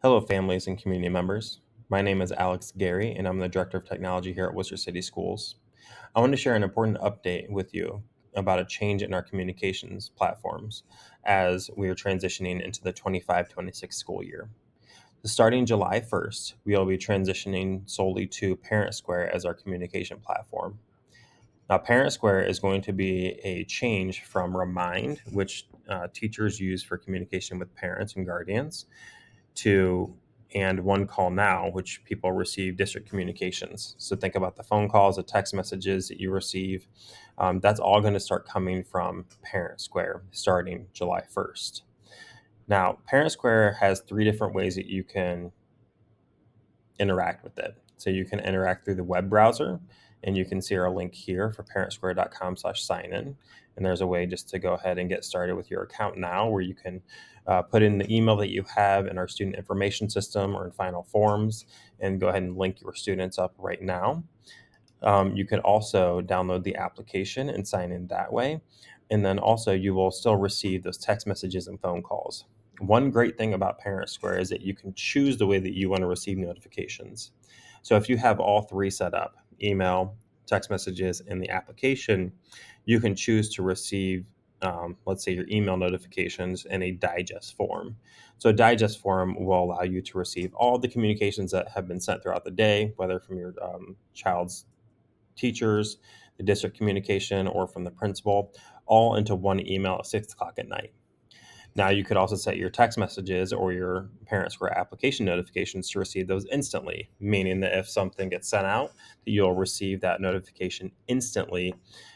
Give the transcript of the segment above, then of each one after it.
Hello, families and community members. My name is Alex Gary, and I'm the Director of Technology here at Wooster City Schools. I want to share an important update with you about a change in our communications platforms as we are transitioning into the 25-26 school year. Starting July 1st, we will be transitioning solely to ParentSquare as our communication platform. Now, ParentSquare is going to be a change from Remind, which teachers use for communication with parents and guardians, to and One Call Now, which people receive district communications. So think about the phone calls, the text messages that you receive. That's all going to start coming from ParentSquare starting July 1st. Now, ParentSquare has three different ways that you can interact with it. So you can interact through the web browser, and you can see our link here for parentsquare.com/sign-in. And there's a way just to go ahead and get started with your account now, where you can put in the email that you have in our student information system or in Final Forms, and go ahead and link your students up right now. You can also download the application and sign in that way. And then also, you will still receive those text messages and phone calls. One great thing about ParentSquare is that you can choose the way that you want to receive notifications. So if you have all three set up, email, text messages, and the application, you can choose to receive, let's say, your email notifications in a digest form. So a digest form will allow you to receive all the communications that have been sent throughout the day, whether from your child's teachers, the district communication, or from the principal, all into one email at 6 o'clock at night. Now, you could also set your text messages or your ParentSquare application notifications to receive those instantly, meaning that if something gets sent out, you'll receive that notification instantly,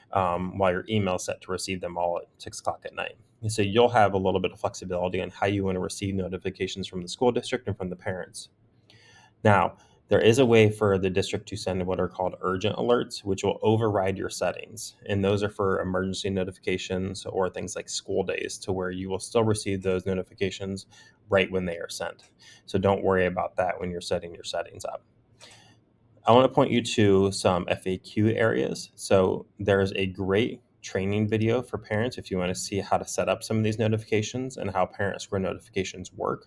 while your email is set to receive them all at 6 o'clock at night. And so you'll have a little bit of flexibility on how you want to receive notifications from the school district and from the parents. Now, there is a way for the district to send what are called urgent alerts, which will override your settings. And those are for emergency notifications or things like school days, to where you will still receive those notifications right when they are sent. So don't worry about that when you're setting your settings up. I want to point you to some FAQ areas. So there's a great training video for parents if you want to see how to set up some of these notifications and how ParentSquare notifications work.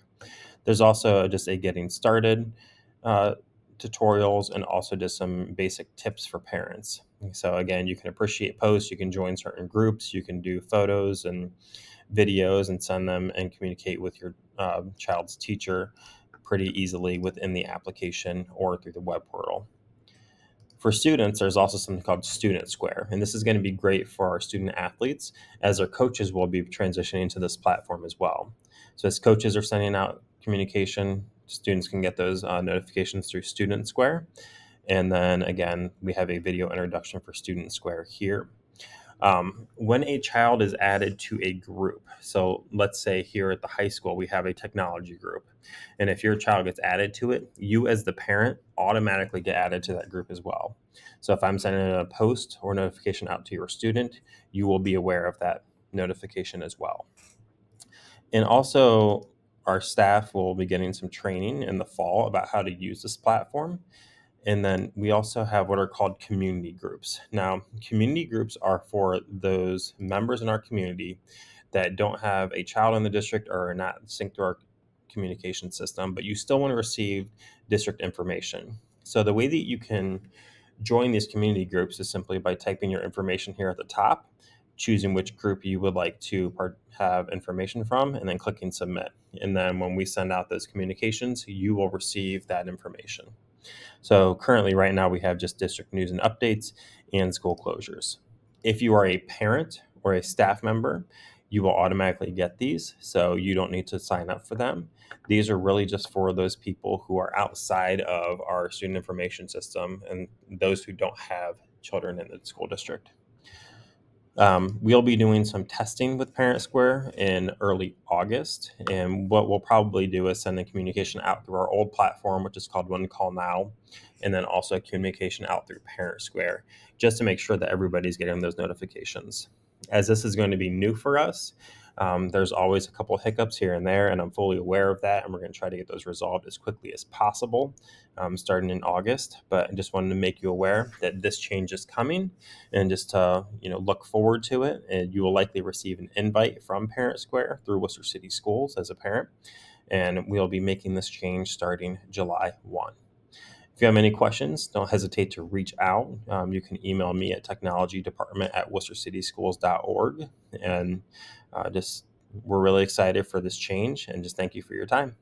There's also just a getting started uh, tutorials, and also just some basic tips for parents. So again, you can appreciate posts, you can join certain groups, you can do photos and videos and send them and communicate with your child's teacher pretty easily within the application or through the web portal. For students, there's also something called Student Square, and this is going to be great for our student athletes, as their coaches will be transitioning to this platform as well. So as coaches are sending out communication, students can get those notifications through Student Square. And then again, we have a video introduction for Student Square here. When a child is added to a group, so let's say here at the high school, we have a technology group. And if your child gets added to it, you as the parent automatically get added to that group as well. So if I'm sending a post or notification out to your student, you will be aware of that notification as well. And also, our staff will be getting some training in the fall about how to use this platform. And then we also have what are called community groups. Now, community groups are for those members in our community that don't have a child in the district or are not synced to our communication system, but you still want to receive district information. So the way that you can join these community groups is simply by typing your information here at the top, choosing which group you would like to have information from, and then clicking submit. And then when we send out those communications, you will receive that information. So currently, right now, we have just district news and updates and school closures. If you are a parent or a staff member, you will automatically get these, so you don't need to sign up for them. These are really just for those people who are outside of our student information system and those who don't have children in the school district. We'll be doing some testing with ParentSquare in early August, and what we'll probably do is send a communication out through our old platform, which is called One Call Now, and then also a communication out through ParentSquare, just to make sure that everybody's getting those notifications. As this is going to be new for us, there's always a couple hiccups here and there, and I'm fully aware of that, and we're going to try to get those resolved as quickly as possible, starting in August. But I just wanted to make you aware that this change is coming, and just to look forward to it. And you will likely receive an invite from ParentSquare through Worcester City Schools as a parent, and we'll be making this change starting July 1. If you have any questions, don't hesitate to reach out. You can email me at technologydepartment@worcestercityschools.org. And just we're really excited for this change, and just thank you for your time.